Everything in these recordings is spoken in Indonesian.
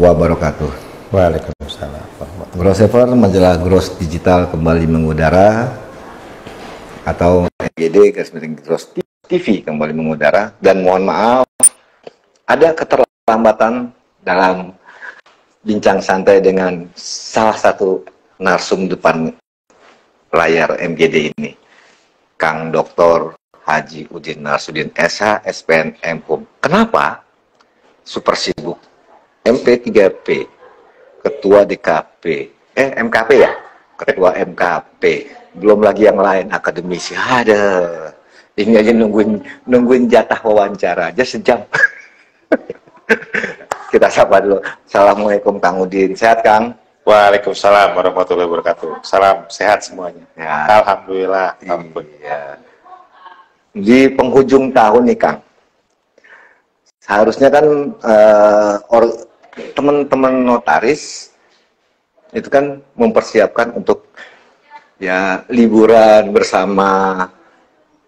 wabarakatuh. Waalaikumsalam. Grossever, majalah Gross Digital kembali mengudara, atau MGD garis miring Gross TV kembali mengudara, dan mohon maaf ada keterlambatan dalam bincang santai dengan salah satu narsum depan layar MGD ini, Kang Dr. Haji Udin Narsudin SH SPN MHum. Kenapa? Super sibuk. MP3P, Ketua DKP, MKP ya? Ketua MKP, belum lagi yang lain, akademisi. Ada, ini aja nungguin jatah wawancara aja sejam. Kita sapa dulu. Assalamualaikum Kang Udin, sehat Kang? Waalaikumsalam warahmatullahi wabarakatuh. Salam sehat semuanya. Ya. Alhamdulillah. Iya. Di penghujung tahun nih Kang, seharusnya kan teman-teman notaris itu kan mempersiapkan untuk ya liburan bersama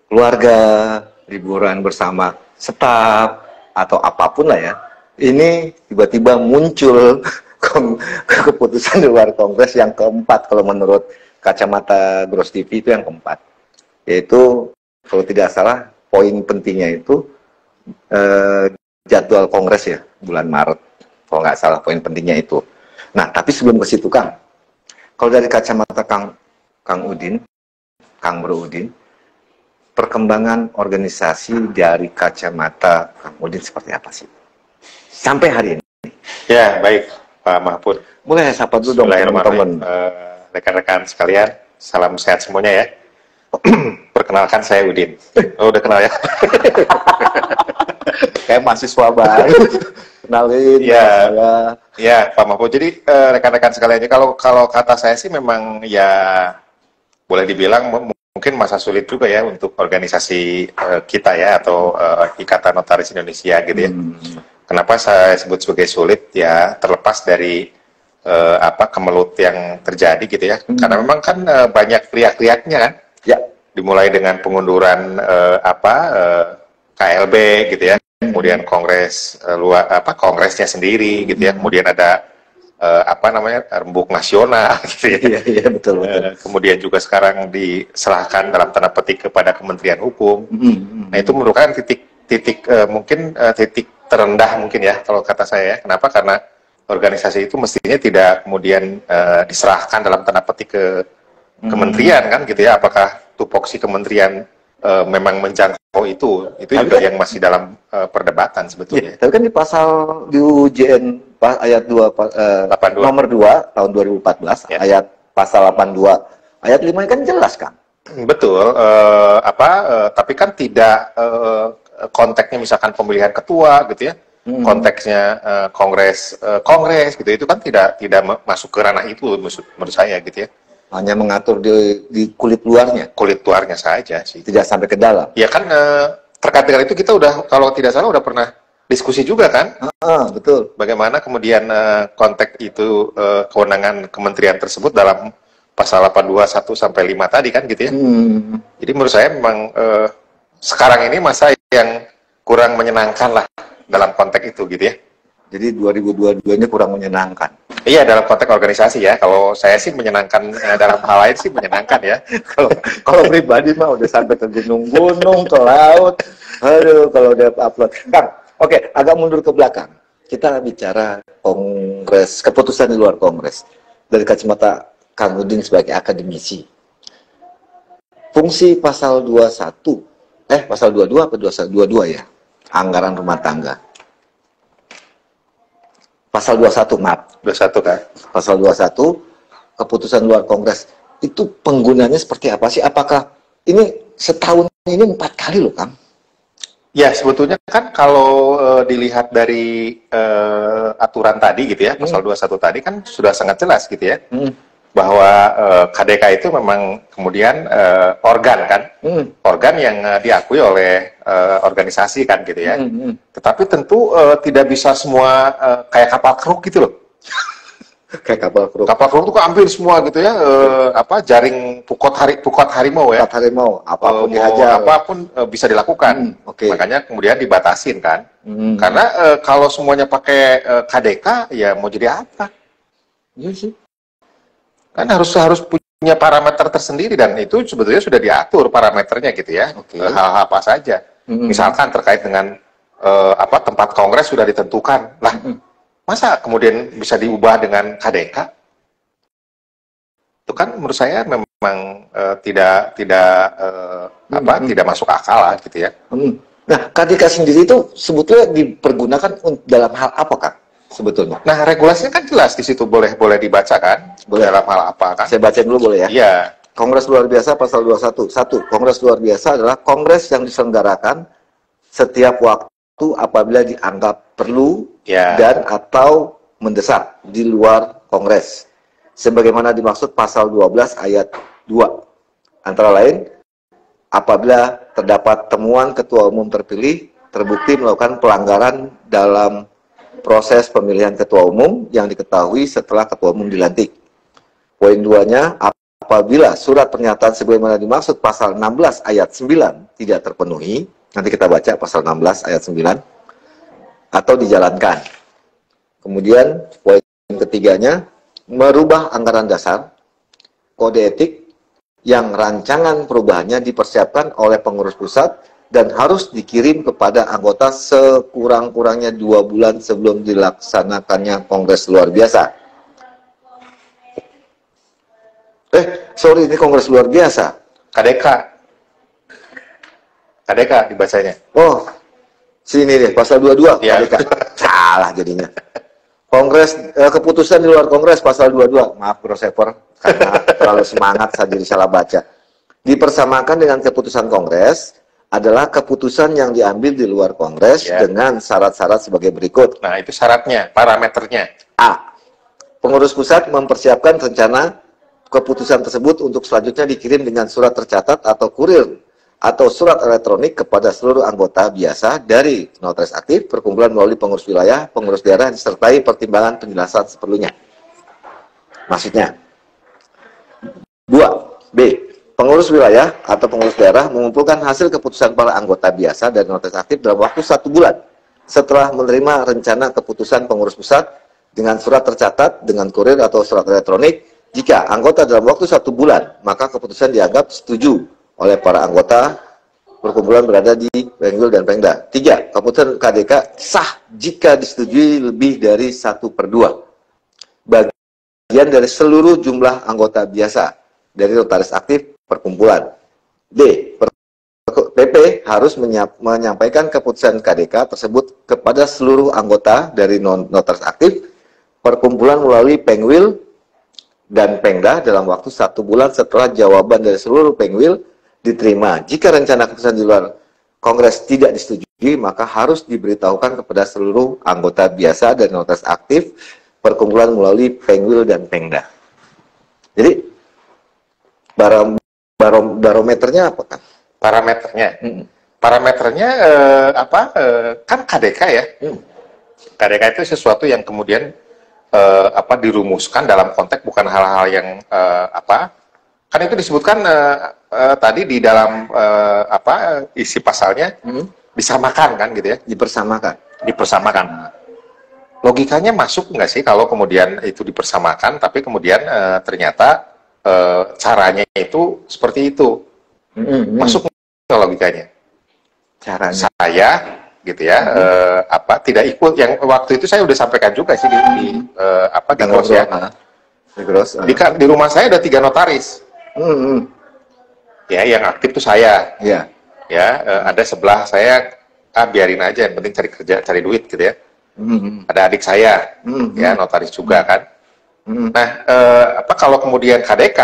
keluarga, liburan bersama staf atau apapun lah ya. Ini tiba-tiba muncul keputusan di luar Kongres yang keempat kalau menurut kacamata Gross TV itu yang keempat, yaitu kalau tidak salah poin pentingnya itu jadwal Kongres ya bulan Maret. Kalau nggak salah poin pentingnya itu. Nah, tapi sebelum ke situ Kang, kalau dari kacamata Kang Udin, Kang Bro Udin, perkembangan organisasi dari kacamata Kang Udin seperti apa sih? Sampai hari ini. Ya, baik Pak Mahfud. Boleh saya sapa dulu dong teman-teman. Rekan-rekan sekalian, salam sehat semuanya ya. Perkenalkan saya Udin. Oh, udah kenal ya? Kayak mahasiswa baru. Kenalin ya Pak Mahfud. Jadi rekan-rekan sekalian, kalau kata saya sih memang ya boleh dibilang mungkin masa sulit juga ya untuk organisasi kita ya, atau Ikatan Notaris Indonesia gitu ya. Kenapa saya sebut sebagai sulit ya, terlepas dari kemelut yang terjadi gitu ya. Karena memang kan banyak riak-riaknya kan. Ya. Dimulai dengan pengunduran KLB gitu ya. Kemudian kongres kongresnya sendiri gitu ya, kemudian ada rembuk nasional gitu ya. Iya, betul. Kemudian juga sekarang diserahkan dalam tanda petik kepada Kementerian Hukum. Nah, itu merupakan titik terendah mungkin ya kalau kata saya ya. Kenapa? Karena organisasi itu mestinya tidak kemudian diserahkan dalam tanda petik ke kementerian kan gitu ya. Apakah tupoksi kementerian memang menjangkau itu juga yang masih dalam perdebatan sebetulnya. Ya, tapi kan di pasal di UJN ayat 82 nomor 2 tahun 2014 ya. Ayat pasal 82 ayat 5 kan jelas kan. Betul, tapi kan tidak konteksnya misalkan pemilihan ketua gitu ya. Konteksnya kongres gitu, itu kan tidak masuk ke ranah itu menurut saya gitu ya. Hanya mengatur di kulit luarnya saja sih, tidak sampai ke dalam. Ya kan terkait dengan itu kita udah, kalau tidak salah udah pernah diskusi juga kan. Betul. Bagaimana kemudian konteks itu kewenangan kementerian tersebut dalam pasal 82 1 sampai 5 tadi kan gitu ya. Jadi menurut saya memang sekarang ini masa yang kurang menyenangkan lah dalam konteks itu gitu ya. Jadi 2022-nya kurang menyenangkan. Iya, dalam konteks organisasi ya. Kalau saya sih menyenangkan, dalam hal lain sih menyenangkan ya. Kalau pribadi mah udah sampai ke gunung-gunung, ke laut. Aduh, kalau udah upload. Kang, oke, agak mundur ke belakang. Kita bicara kongres, keputusan di luar kongres. Dari kacamata Kang Udin sebagai akademisi. Fungsi pasal 21, pasal 22 apa 22 ya? Anggaran rumah tangga. Pasal 21, maaf. 21 kan? Pasal 21, keputusan luar kongres. Itu penggunanya seperti apa sih? Apakah ini setahun ini 4 kali loh, Kang? Ya, sebetulnya kan kalau dilihat dari aturan tadi gitu ya, pasal 21 tadi kan sudah sangat jelas gitu ya. Bahwa KDK itu memang kemudian organ kan, organ yang diakui oleh organisasi kan gitu ya. Tetapi tentu tidak bisa semua kayak kapal keruk gitu loh. Kayak kapal kru. Kapal kru itu ambil semua gitu ya, jaring pukot harimau ya. Pukot harimau, apapun Mau dihajar. apapun bisa dilakukan. Makanya kemudian dibatasin kan. Karena kalau semuanya pakai KDK, ya mau jadi apa? Iya sih. Kan harus punya parameter tersendiri, dan itu sebetulnya sudah diatur parameternya gitu ya. Hal-hal apa saja. Misalkan terkait dengan tempat kongres sudah ditentukan. Lah, masa kemudian bisa diubah dengan KDK? Itu kan menurut saya memang tidak masuk akal lah gitu ya. Nah, KDK sendiri itu sebetulnya dipergunakan dalam hal apa, Kak? Sebetulnya. Nah, regulasinya kan jelas di situ, boleh dibaca kan? Boleh. Dalam hal apa kan? Saya baca dulu boleh ya? Iya. Kongres luar biasa pasal 21. 1. Kongres luar biasa adalah kongres yang diselenggarakan setiap waktu apabila dianggap perlu dan atau mendesak di luar kongres. Sebagaimana dimaksud pasal 12 ayat 2. Antara lain, apabila terdapat temuan ketua umum terpilih terbukti melakukan pelanggaran dalam proses pemilihan ketua umum yang diketahui setelah ketua umum dilantik. Poin 2-nya, apabila surat pernyataan sebagaimana dimaksud pasal 16 ayat 9 tidak terpenuhi, nanti kita baca pasal 16 ayat 9, atau dijalankan. Kemudian poin ketiganya, merubah anggaran dasar, kode etik yang rancangan perubahannya dipersiapkan oleh pengurus pusat dan harus dikirim kepada anggota sekurang-kurangnya 2 bulan sebelum dilaksanakannya kongres luar biasa. Sorry, ini kongres luar biasa. KDK dibacanya. Oh, sini deh, pasal 22, ya. KDK. Salah jadinya. Kongres, keputusan di luar kongres, pasal 22. Maaf, Bro Seper, karena terlalu semangat saya jadi salah baca. Dipersamakan dengan keputusan kongres adalah keputusan yang diambil di luar kongres dengan syarat-syarat sebagai berikut. Nah, itu syaratnya, parameternya. A. Pengurus pusat mempersiapkan rencana keputusan tersebut untuk selanjutnya dikirim dengan surat tercatat atau kurir atau surat elektronik kepada seluruh anggota biasa dari notaris aktif, perkumpulan melalui pengurus wilayah, pengurus daerah, disertai pertimbangan penjelasan seperlunya. Maksudnya. 2. B. Pengurus wilayah atau pengurus daerah mengumpulkan hasil keputusan para anggota biasa dari notaris aktif dalam waktu 1 bulan setelah menerima rencana keputusan pengurus pusat dengan surat tercatat, dengan kurir atau surat elektronik. Jika anggota dalam waktu 1 bulan, maka keputusan dianggap setuju oleh para anggota perkumpulan berada di Pengwil dan Pengda. 3. Keputusan KDK sah jika disetujui lebih dari 1/2 bagian dari seluruh jumlah anggota biasa dari notaris aktif perkumpulan. D. PP harus menyampaikan keputusan KDK tersebut kepada seluruh anggota dari notaris aktif perkumpulan melalui Pengwil dan Pengda dalam waktu 1 bulan setelah jawaban dari seluruh Pengwil diterima. Jika rencana keputusan di luar kongres tidak disetujui, maka harus diberitahukan kepada seluruh anggota biasa dan notaris aktif perkumpulan melalui Pengwil dan Pengda. Jadi barometernya apa kan? Parameternya kan KDK ya. KDK itu sesuatu yang kemudian dirumuskan dalam konteks bukan hal-hal yang kan itu disebutkan tadi di dalam isi pasalnya disamakan kan gitu ya, dipersamakan. Logikanya masuk nggak sih kalau kemudian itu dipersamakan tapi kemudian ternyata caranya itu seperti itu. Masuk nggak logikanya? Caranya saya gitu ya tidak ikut yang waktu itu saya udah sampaikan juga sih di Gross ya. Di rumah saya ada 3 notaris. Ya, yang aktif tuh saya. Ada sebelah saya biarin aja, yang penting cari kerja, cari duit gitu ya. Ada adik saya, ya notaris juga kan. Nah, kalau kemudian KDK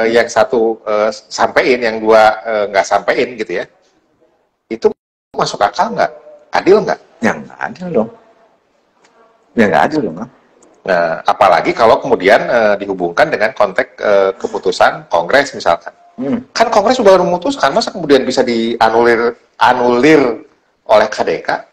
yang satu sampein, yang 2 nggak sampein gitu ya, itu masuk akal nggak? Adil nggak? Ya nggak adil dong. Ya nggak adil dong. Nah, apalagi kalau kemudian dihubungkan dengan konteks keputusan Kongres misalkan. Kan Kongres sudah memutuskan, masa kemudian bisa dianulir oleh KDK?